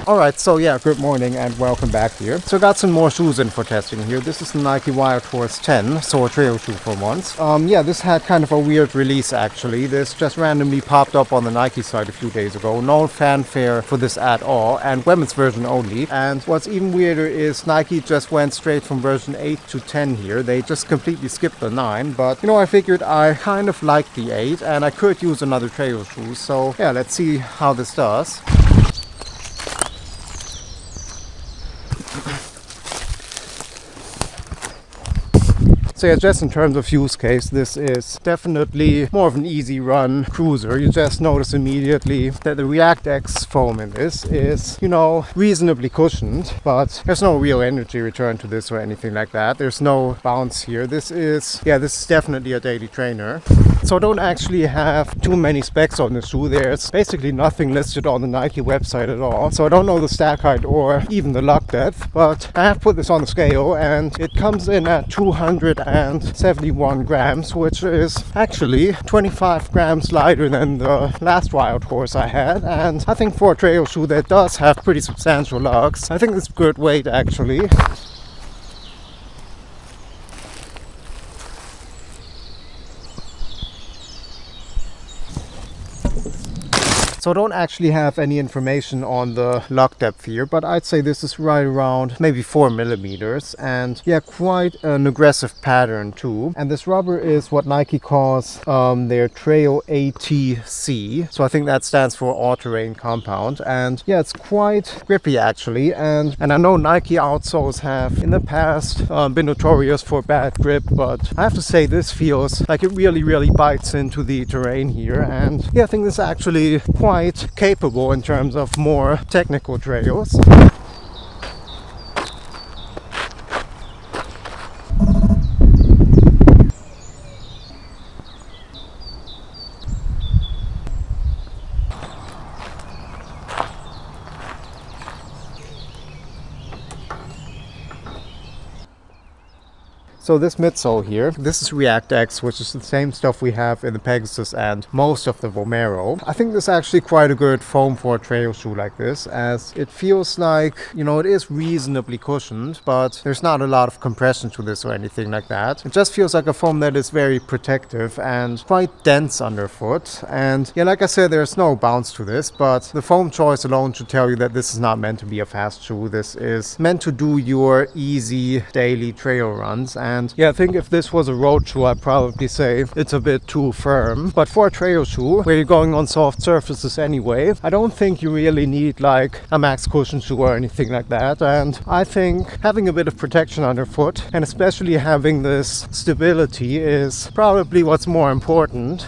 Alright, so yeah, good morning and welcome back here. So I got some more shoes in for testing here. This is the Nike Wildhorse 10, so a trail shoe for once. Yeah, this had kind of a weird release actually. This just randomly popped up on the Nike site a few days ago. No fanfare for this at all, and women's version only. And what's even weirder is Nike just went straight from version 8 to 10 here. They just completely skipped the 9, but you know, I figured I kind of liked the 8 and I could use another trail shoe. So yeah, let's see how this does. So yeah, just in terms of use case, this is definitely more of an easy run cruiser. You just notice immediately that the React X foam in this is, you know, reasonably cushioned, but there's no real energy return to this or anything like that. There's no bounce here. This is definitely a daily trainer. So I don't actually have too many specs on the shoe. There's basically nothing listed on the Nike website at all. So I don't know the stack height or even the lug depth, but I have put this on the scale and it comes in at 271 grams, which is actually 25 grams lighter than the last Wildhorse I had. And I think for a trail shoe that does have pretty substantial lugs, I think it's good weight actually. So I don't actually have any information on the lug depth here, but I'd say this is right around maybe 4 millimeters, and yeah, quite an aggressive pattern too. And this rubber is what Nike calls their Trail ATC, so I think that stands for all-terrain compound. And yeah, it's quite grippy actually, and I know Nike outsoles have in the past been notorious for bad grip, but I have to say this feels like it really bites into the terrain here. And yeah, I think this is actually quite capable in terms of more technical trails. So this midsole here, this is React X, which is the same stuff we have in the Pegasus and most of the Vomero. I think this is actually quite a good foam for a trail shoe like this, as it feels like, you know, it is reasonably cushioned, but there's not a lot of compression to this or anything like that. It just feels like a foam that is very protective and quite dense underfoot. And yeah, like I said, there's no bounce to this, but the foam choice alone should tell you that this is not meant to be a fast shoe. This is meant to do your easy daily trail runs. And yeah, I think if this was a road shoe, I'd probably say it's a bit too firm. But for a trail shoe, where you're going on soft surfaces anyway, I don't think you really need like a max cushion shoe or anything like that. And I think having a bit of protection underfoot, and especially having this stability, is probably what's more important.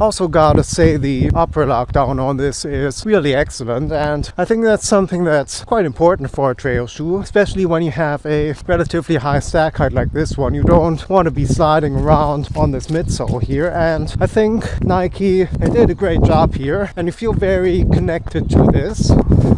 Also gotta say the upper lockdown on this is really excellent, and I think that's something that's quite important for a trail shoe, especially when you have a relatively high stack height like this one. You don't want to be sliding around on this midsole here, and I think Nike did a great job here, and you feel very connected to this.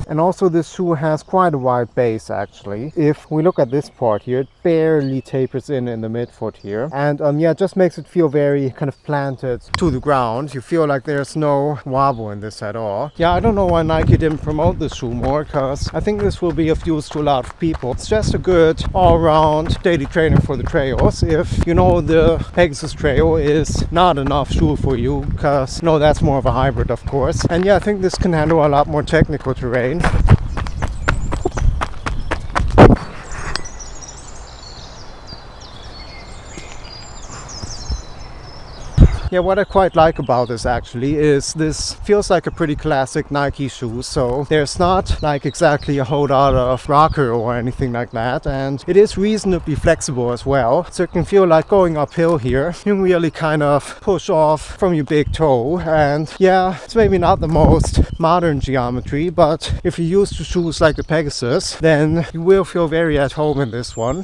And also this shoe has quite a wide base actually. If we look at this part here, it barely tapers in the midfoot here, and yeah, it just makes it feel very kind of planted to the ground. You feel like there's no wobble in this at all. Yeah, I don't know why Nike didn't promote this shoe more, because I think this will be of use to a lot of people. It's just a good all-round daily trainer for the trails. If you know the Pegasus Trail is not enough shoe for you, because you know that's more of a hybrid of course. And yeah, I think this can handle a lot more technical terrain. Yeah, what I quite like about this actually is this feels like a pretty classic Nike shoe. So there's not like exactly a whole lot of rocker or anything like that, and it is reasonably flexible as well. So it can feel like going uphill here. You can really kind of push off from your big toe, and yeah, it's maybe not the most modern geometry, but if you're used to shoes like the Pegasus, then you will feel very at home in this one.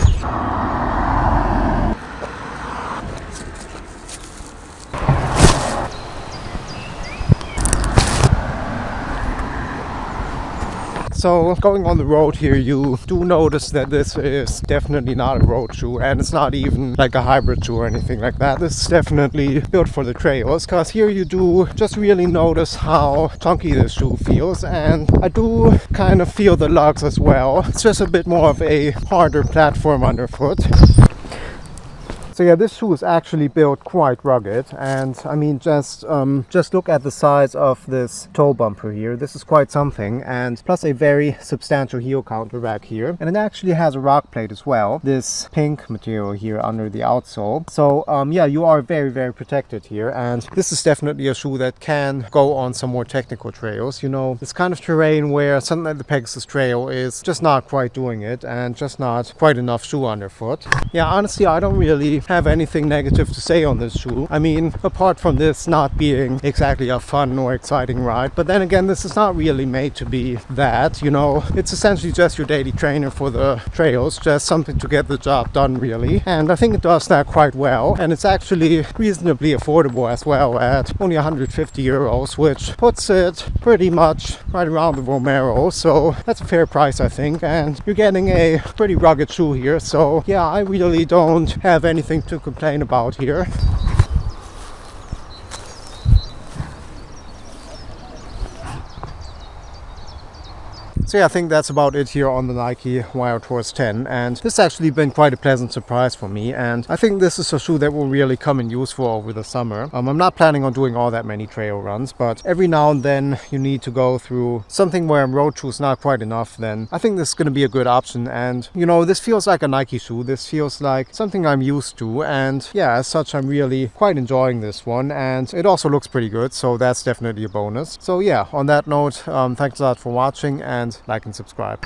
So going on the road here, you do notice that this is definitely not a road shoe, and it's not even like a hybrid shoe or anything like that. This is definitely built for the trails, because here you do just really notice how chunky this shoe feels, and I do kind of feel the lugs as well. It's just a bit more of a harder platform underfoot. So yeah, this shoe is actually built quite rugged, and I mean, just look at the size of this toe bumper here. This is quite something, and plus a very substantial heel counter back here, and it actually has a rock plate as well, this pink material here under the outsole. So yeah, you are very protected here, and this is definitely a shoe that can go on some more technical trails. You know, this kind of terrain where something like the Pegasus Trail is just not quite doing it, and just not quite enough shoe underfoot. Yeah, honestly, I don't really have anything negative to say on this shoe. I mean, apart from this not being exactly a fun or exciting ride, but then again, this is not really made to be that, you know. It's essentially just your daily trainer for the trails, just something to get the job done, really. And I think it does that quite well, and it's actually reasonably affordable as well at only 150 euros, which puts it pretty much right around the Romero, so that's a fair price, I think, and you're getting a pretty rugged shoe here. So yeah, I really don't have anything to complain about here. So yeah, I think that's about it here on the Nike Wildhorse 10, and this has actually been quite a pleasant surprise for me, and I think this is a shoe that will really come in useful over the summer. I'm not planning on doing all that many trail runs, but every now and then you need to go through something where a road shoe is not quite enough, then I think this is going to be a good option. And you know, this feels like a Nike shoe, this feels like something I'm used to, and yeah, as such I'm really quite enjoying this one, and it also looks pretty good, so that's definitely a bonus. So yeah, on that note, thanks a lot for watching, and like and subscribe.